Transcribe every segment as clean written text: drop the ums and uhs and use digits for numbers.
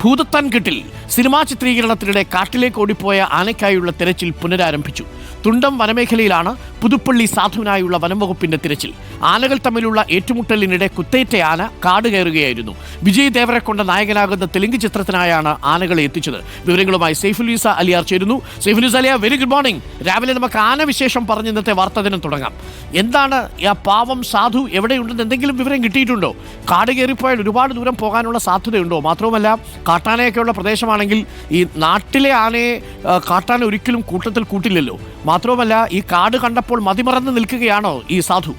ഭൂതത്താൻകെട്ടിൽ cinema ചിത്രീകരണത്തിനിടെ കാട്ടിലേക്ക് ഓടിപ്പോയ ആനയ്ക്കായുള്ള തിരച്ചിൽ പുനരാരംഭിച്ചു. തുണ്ടം വനമേഖലയിലാണ് പുതുപ്പള്ളി സാധുവിനായുള്ള വനംവകുപ്പിന്റെ തിരച്ചിൽ. ആനകൾ തമ്മിലുള്ള ഏറ്റുമുട്ടലിനിടെ കുത്തേറ്റ ആന കാട് കയറുകയായിരുന്നു. വിജയ് ദേവരക്കൊണ്ട നായകനാകുന്ന തെലുങ്ക് ചിത്രത്തിനായാണ് ആനകളെ എത്തിച്ചത്. വിവരങ്ങളുമായി സൈഫുൽനീസ അലിയാർ ചേരുന്നു. സൈഫുൽനീസ അലിയ, വെരി ഗുഡ് മോർണിംഗ്. രാവിലെ നമുക്ക് ആന വിശേഷം പറഞ്ഞ് ഇന്നത്തെ വാർത്താദിനം തുടങ്ങാം. എന്താണ് ആ പാവം സാധു എവിടെയുണ്ടെന്ന് എന്തെങ്കിലും വിവരം കിട്ടിയിട്ടുണ്ടോ? കാട് കയറിപ്പോയാൽ ഒരുപാട് ദൂരം പോകാനുള്ള സാധ്യതയുണ്ടോ? മാത്രവുമല്ല, കാട്ടാനയൊക്കെയുള്ള പ്രദേശമാണെങ്കിൽ ഈ നാട്ടിലെ ആനയെ കാട്ടാന ഒരിക്കലും കൂട്ടത്തിൽ കൂട്ടില്ലല്ലോ. മാത്രവുമല്ല, ഈ കാട് കണ്ടപ്പോൾ മതിമറന്ന് നിൽക്കുകയാണോ ഈ സാധു?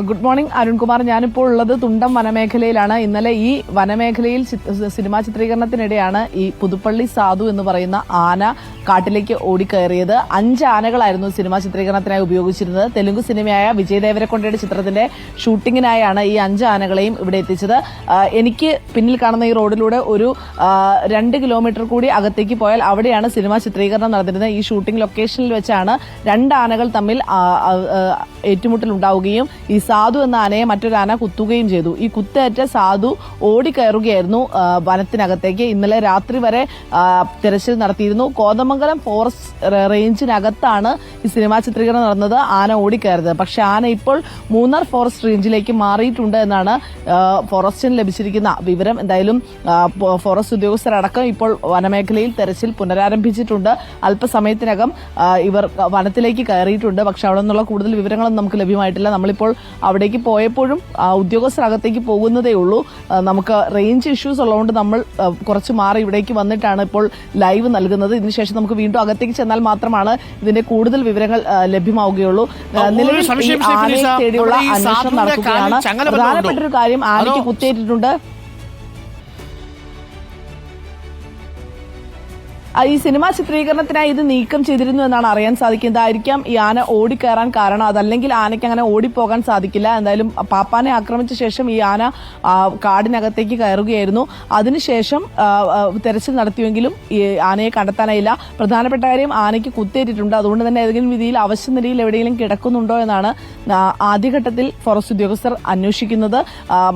Good morning Arunkumar. ഞാനിപ്പോൾ ഉള്ളത് തുണ്ടം വനമേഖലയിലാണ്. ഇന്നലെ ഈ വനമേഖലയിൽ സിനിമാ ചിത്രീകരണത്തിനിടെയാണ് ഈ പുതുപ്പള്ളി സാധു എന്ന് പറയുന്ന ആന കാട്ടിലേക്ക് ഓടിക്കയറിയത്. 5 ആനകളായിരുന്നു സിനിമാ ചിത്രീകരണത്തിനായി ഉപയോഗിച്ചിരുന്നത്. തെലുങ്ക് സിനിമയായ വിജയ് ദേവരക്കൊണ്ടയുടെ ചിത്രത്തിന്റെ ഷൂട്ടിങ്ങിനായാണ് ഈ 5 ആനകളെയും ഇവിടെ എത്തിച്ചത്. എനിക്ക് പിന്നിൽ കാണുന്ന ഈ റോഡിലൂടെ ഒരു 2 കിലോമീറ്റർ കൂടി അകത്തേക്ക് പോയാൽ അവിടെയാണ് സിനിമാ ചിത്രീകരണം നടന്നിരുന്നത്. ഈ ഷൂട്ടിംഗ് ലൊക്കേഷനിൽ വെച്ചാണ് 2 ആനകൾ തമ്മിൽ ഏറ്റുമുട്ടൽ ഉണ്ടാവുകയും ഈ സാധു എന്ന ആനയെ മറ്റൊരു ആന കുത്തുകയും ചെയ്തു. ഈ കുത്തേറ്റ സാധു ഓടിക്കയറുകയായിരുന്നു വനത്തിനകത്തേക്ക്. ഇന്നലെ രാത്രി വരെ തിരച്ചിൽ നടത്തിയിരുന്നു. കോതമംഗലം ഫോറസ്റ്റ് റേഞ്ചിനകത്താണ് ഈ സിനിമാ ചിത്രീകരണം നടന്നത്. ആന ഓടിക്കയറുന്നത്. പക്ഷെ ആന ഇപ്പോൾ മൂന്നാർ ഫോറസ്റ്റ് റേഞ്ചിലേക്ക് മാറിയിട്ടുണ്ട് എന്നാണ് ഫോറസ്റ്റിന് ലഭിച്ചിരിക്കുന്ന വിവരം. എന്തായാലും ഫോറസ്റ്റ് ഉദ്യോഗസ്ഥരടക്കം ഇപ്പോൾ വനമേഖലയിൽ തെരച്ചിൽ പുനരാരംഭിച്ചിട്ടുണ്ട്. അല്പസമയത്തിനകം ഇവർ വനത്തിലേക്ക് കയറിയിട്ടുണ്ട്. പക്ഷെ അവിടെ നിന്നുള്ള കൂടുതൽ വിവരങ്ങളൊന്നും നമുക്ക് ലഭ്യമായിട്ടില്ല. നമ്മളിപ്പോൾ അവിടേക്ക് പോയപ്പോഴും ഉദ്യോഗസ്ഥർ അകത്തേക്ക് പോകുന്നതേ ഉള്ളൂ. നമുക്ക് റേഞ്ച് ഇഷ്യൂസ് ഉള്ളതുകൊണ്ട് നമ്മൾ കുറച്ച് മാറി ഇവിടേക്ക് വന്നിട്ടാണ് ഇപ്പോൾ ലൈവ് നൽകുന്നത്. ഇതിനുശേഷം നമുക്ക് വീണ്ടും അകത്തേക്ക് ചെന്നാൽ മാത്രമാണ് ഇതിന്റെ കൂടുതൽ വിവരങ്ങൾ ലഭ്യമാവുകയുള്ളൂ. നിലവിൽ ആനയെ തേടിയുള്ള അന്വേഷണം നടക്കുകയാണ്. പ്രധാനപ്പെട്ട ഒരു കാര്യം, ആനയ്ക്ക് കുത്തേറ്റിട്ടുണ്ട്. ഈ സിനിമാ ചിത്രീകരണത്തിനായി ഇത് നീക്കം ചെയ്തിരുന്നു എന്നാണ് അറിയാൻ സാധിക്കുന്നത്. ആയിരിക്കാം ഈ ആന ഓടിക്കയറാൻ കാരണം. അതല്ലെങ്കിൽ ആനയ്ക്ക് അങ്ങനെ ഓടിപ്പോകാൻ സാധിക്കില്ല. എന്തായാലും പാപ്പാനെ ആക്രമിച്ച ശേഷം ഈ ആന കാടിനകത്തേക്ക് കയറുകയായിരുന്നു. അതിനുശേഷം തെരച്ചിൽ നടത്തിയെങ്കിലും ഈ ആനയെ കണ്ടെത്താനായില്ല. പ്രധാനപ്പെട്ട കാര്യം, ആനയ്ക്ക് കുത്തേറ്റിട്ടുണ്ട്. അതുകൊണ്ട് തന്നെ ഏതെങ്കിലും രീതിയിൽ അവശ്യ നിലയിൽ എവിടെയെങ്കിലും കിടക്കുന്നുണ്ടോ എന്നാണ് ആദ്യഘട്ടത്തിൽ ഫോറസ്റ്റ് ഉദ്യോഗസ്ഥർ അന്വേഷിക്കുന്നത്.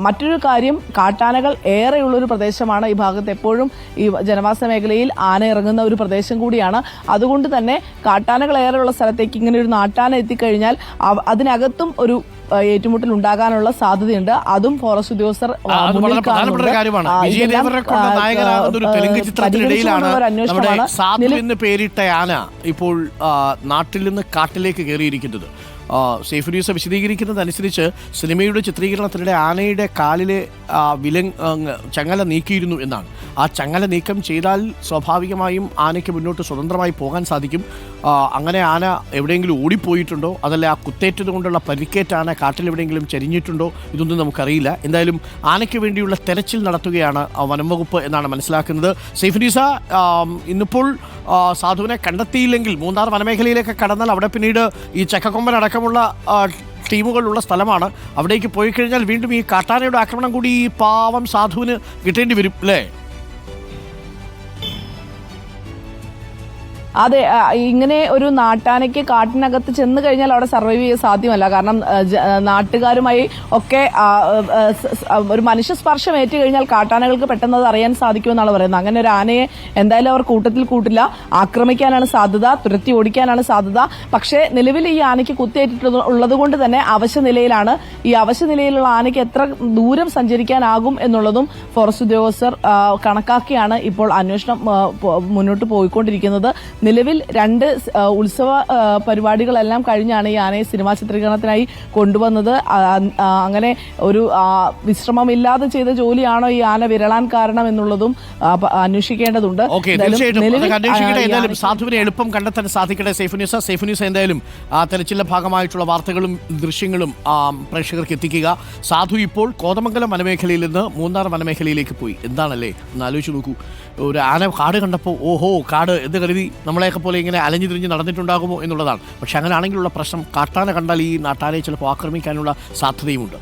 മറ്റൊരു കാര്യം, കാട്ടാനകൾ ഏറെയുള്ളൊരു പ്രദേശമാണ് ഈ ഭാഗത്ത്. എപ്പോഴും ഈ ജനവാസ മേഖലയിൽ ആന ഇറങ്ങുന്ന ഒരു പ്രദേശം കൂടിയാണ്. അതുകൊണ്ട് തന്നെ കാട്ടാനകൾ ഏറെയുള്ള സ്ഥലത്തേക്ക് ഇങ്ങനെ ഒരു നാട്ടാന എത്തിക്കഴിഞ്ഞാൽ അതിനകത്തും ഒരു ഏറ്റുമുട്ടൽ ഉണ്ടാകാനുള്ള സാധ്യതയുണ്ട്. അതും ഫോറസ്റ്റ് ഉദ്യോഗസ്ഥർ പേരിട്ട ആന ഇപ്പോൾ നാട്ടിൽ നിന്ന് കാട്ടിലേക്ക് കയറിയിരിക്കുന്നത്. സൈഫുൽനീസ വിശദീകരിക്കുന്നതനുസരിച്ച് സിനിമയുടെ ചിത്രീകരണത്തിനിടെ ആനയുടെ കാലിലെ ചങ്ങല നീക്കിയിരുന്നു എന്നാണ്. ആ ചങ്ങല നീക്കം ചെയ്താൽ സ്വാഭാവികമായും ആനയ്ക്ക് മുന്നോട്ട് സ്വതന്ത്രമായി പോകാൻ സാധിക്കും. അങ്ങനെ ആന എവിടെയെങ്കിലും ഓടിപ്പോയിട്ടുണ്ടോ, അതല്ല ആ കുത്തേറ്റത് കൊണ്ടുള്ള പരിക്കേറ്റ ആന കാട്ടിൽ എവിടെയെങ്കിലും ചരിഞ്ഞിട്ടുണ്ടോ, ഇതൊന്നും നമുക്കറിയില്ല. എന്തായാലും ആനയ്ക്ക് വേണ്ടിയുള്ള തെരച്ചിൽ നടത്തുകയാണ് വനംവകുപ്പ് എന്നാണ് മനസ്സിലാക്കുന്നത്. സൈഫുൽനീസ, ഇന്നിപ്പോൾ സാധുവിനെ കണ്ടെത്തിയില്ലെങ്കിൽ മൂന്നാർ വനമേഖലയിലേക്ക് കടന്നാൽ അവിടെ പിന്നീട് ഈ ചക്കക്കൊമ്പൻ അടക്കമുള്ള ടീമുകളുള്ള സ്ഥലമാണ്. അവിടേക്ക് പോയി കഴിഞ്ഞാൽ വീണ്ടും ഈ കാട്ടാനയുടെ ആക്രമണം കൂടി ഈ പാവം സാധുവിന് കിട്ടേണ്ടി വരും അല്ലേ? അതെ, ഇങ്ങനെ ഒരു നാട്ടാനയ്ക്ക് കാട്ടിനകത്ത് ചെന്ന് കഴിഞ്ഞാൽ അവിടെ സർവൈവ് ചെയ്യാൻ സാധ്യമല്ല. കാരണം നാട്ടുകാരുമായി ഒക്കെ ഒരു മനുഷ്യ സ്പർശം ഏറ്റു കഴിഞ്ഞാൽ കാട്ടാനകൾക്ക് പെട്ടെന്ന് അത് അറിയാൻ സാധിക്കുമെന്നാണ് പറയുന്നത്. അങ്ങനെ ഒരു ആനയെ എന്തായാലും അവർ കൂട്ടത്തിൽ കൂട്ടില്ല. ആക്രമിക്കാനാണ് സാധ്യത, തുരത്തി ഓടിക്കാനാണ് സാധ്യത. പക്ഷേ നിലവിൽ ഈ ആനയ്ക്ക് കുത്തേറ്റിട്ടുള്ളത് കൊണ്ട് തന്നെ അവശ്യ നിലയിലാണ്. ഈ അവശ്യ നിലയിലുള്ള ആനയ്ക്ക് എത്ര ദൂരം സഞ്ചരിക്കാനാകും എന്നുള്ളതും ഫോറസ്റ്റ് ഉദ്യോഗസ്ഥർ കണക്കാക്കിയാണ് ഇപ്പോൾ അന്വേഷണം മുന്നോട്ട് പോയിക്കൊണ്ടിരിക്കുന്നത്. നിലവിൽ 2 ഉത്സവ പരിപാടികളെല്ലാം കഴിഞ്ഞാണ് ഈ ആനയെ സിനിമാ ചിത്രീകരണത്തിനായി കൊണ്ടുവന്നത്. അങ്ങനെ ഒരു വിശ്രമമില്ലാതെ ചെയ്ത ജോലിയാണോ ഈ ആന വിരളാൻ കാരണം എന്നുള്ളതും അന്വേഷിക്കേണ്ടതുണ്ട്. സാധുവിനെ എളുപ്പം കണ്ടെത്താൻ സാധിക്കട്ടെ സൈഫുൽനീസ. എന്തായാലും തെരച്ചിലിന്റെ ഭാഗമായിട്ടുള്ള വാർത്തകളും ദൃശ്യങ്ങളും പ്രേക്ഷകർക്ക് എത്തിക്കുക. സാധു ഇപ്പോൾ കോതമംഗലം വനമേഖലയിൽ നിന്ന് മൂന്നാർ വനമേഖലയിലേക്ക് പോയി. എന്താണല്ലേ ഒന്ന് ആലോചിച്ച് നോക്കൂ. ഒരു ആന കാട് കണ്ടപ്പോൾ ഓഹോ കാട് എന്ന് കരുതി നമ്മളെയൊക്കെ പോലെ ഇങ്ങനെ അലഞ്ഞു തിരിഞ്ഞ് നടന്നിട്ടുണ്ടാകുമോ എന്നുള്ളതാണ്. പക്ഷെ അങ്ങനെ ആണെങ്കിലുള്ള പ്രശ്നം, കാട്ടാന കണ്ടാൽ ഈ നാട്ടാനെ ചിലപ്പോൾ ആക്രമിക്കാനുള്ള സാധ്യതയുമുണ്ട്.